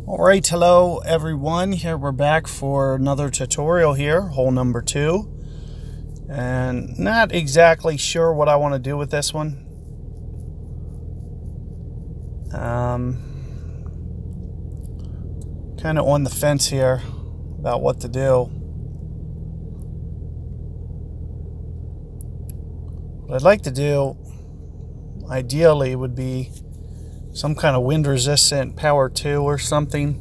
Alright, hello everyone. Here we're back for another tutorial here, hole number 2. And not exactly sure what I want to do with this one. Kind of on the fence here about what to do. What I'd like to do, ideally, would be some kind of wind resistant power 2 or something,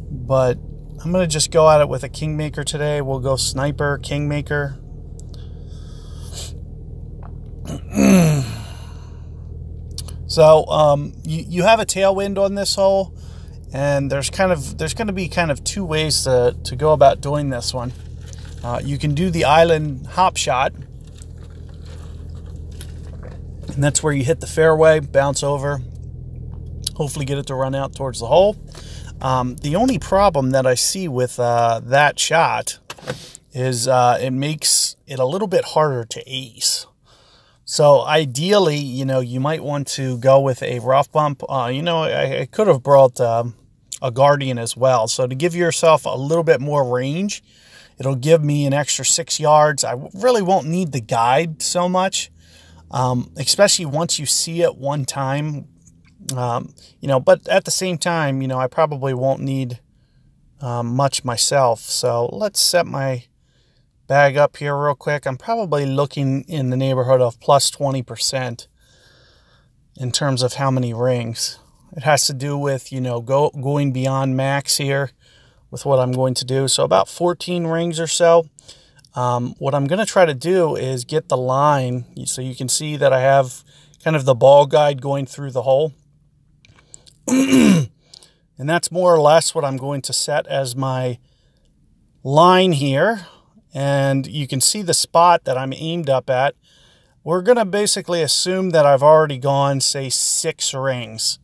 but I'm going to just go at it with a Kingmaker today. We'll go Sniper Kingmaker. So you have a tailwind on this hole, and there's going to be kind of two ways to go about doing this one. You can do the island hop shot, and that's where you hit the fairway, bounce over, hopefully get it to run out towards the hole. The only problem that I see with that shot is it makes it a little bit harder to ace. So ideally, you might want to go with a rough bump. I could have brought a Guardian as well. So to give yourself a little bit more range, it'll give me an extra 6 yards. I really won't need the guide so much. Especially once you see it one time, but at the same time, I probably won't need much myself. So let's set my bag up here real quick. I'm probably looking in the neighborhood of plus 20% in terms of how many rings. It has to do with, going beyond max here with what I'm going to do. So about 14 rings or so. What I'm going to try to do is get the line so you can see that I have kind of the ball guide going through the hole. And that's more or less what I'm going to set as my line here. And you can see the spot that I'm aimed up at. We're going to basically assume that I've already gone, say, 6 rings.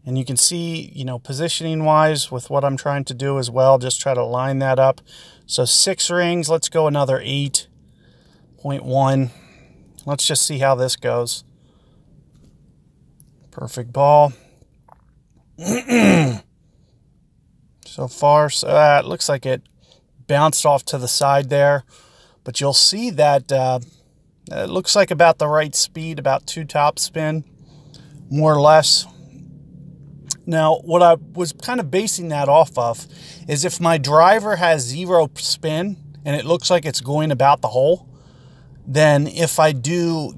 And you can see, positioning wise with what I'm trying to do as well, just try to line that up. So 6 rings, let's go another 8.1. Let's just see how this goes. Perfect ball. So far, so it looks like it bounced off to the side there. But you'll see that it looks like about the right speed, about 2 top spin, more or less. Now, what I was kind of basing that off of is if my driver has 0 spin and it looks like it's going about the hole, then if I do,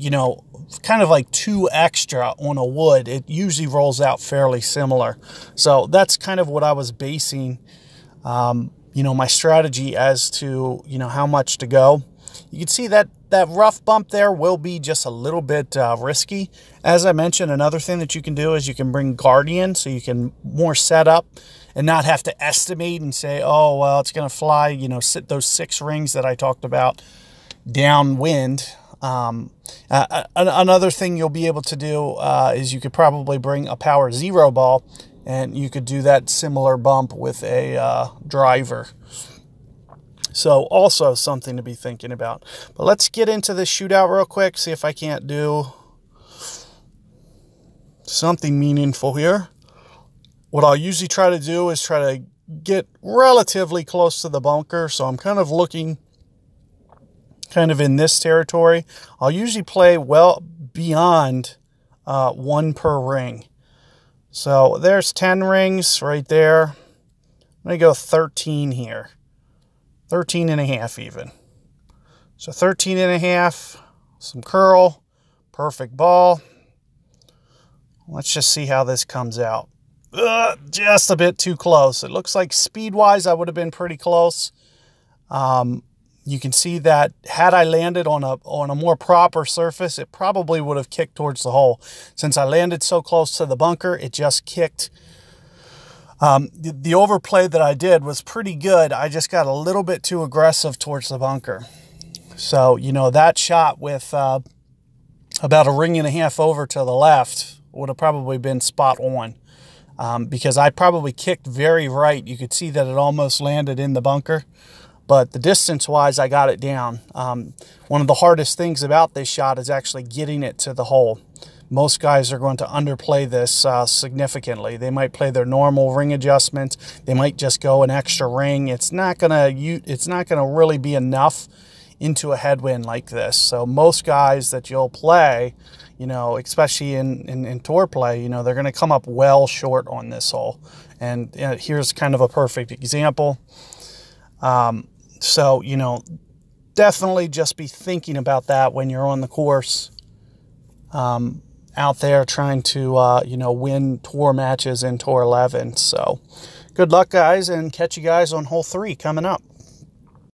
kind of like 2 extra on a wood, it usually rolls out fairly similar. So that's kind of what I was basing, my strategy as to, how much to go. You can see that rough bump there will be just a little bit risky. As I mentioned, another thing that you can do is you can bring Guardian so you can more set up and not have to estimate and say, oh, well, it's going to fly, sit those 6 rings that I talked about downwind. Another thing you'll be able to do is you could probably bring a power 0 ball, and you could do that similar bump with a driver. So also something to be thinking about. But let's get into this shootout real quick, see if I can't do something meaningful here. What I'll usually try to do is try to get relatively close to the bunker. So I'm kind of looking kind of in this territory. I'll usually play well beyond 1 per ring. So there's 10 rings right there. I'm going to go 13 here. 13 and a half even. So 13 and a half, some curl, perfect ball. Let's just see how this comes out. Just a bit too close. It looks like speed-wise I would have been pretty close. You can see that had I landed on a more proper surface, it probably would have kicked towards the hole. Since I landed so close to the bunker, it just kicked. The overplay that I did was pretty good. I just got a little bit too aggressive towards the bunker. So, that shot with about a ring and a half over to the left would have probably been spot on. Because I probably kicked very right. You could see that it almost landed in the bunker. But the distance-wise, I got it down. One of the hardest things about this shot is actually getting it to the hole. most guys are going to underplay this significantly. They might play their normal ring adjustment. They might just go an extra ring. It's not gonna really be enough into a headwind like this. So most guys that you'll play, you know, especially in tour play, you know, they're going to come up well short on this hole. And here's kind of a perfect example. So, you know, definitely just be thinking about that when you're on the course, out there trying to, you know, win tour matches in Tour 11. So good luck, guys, and catch you guys on hole 3 coming up.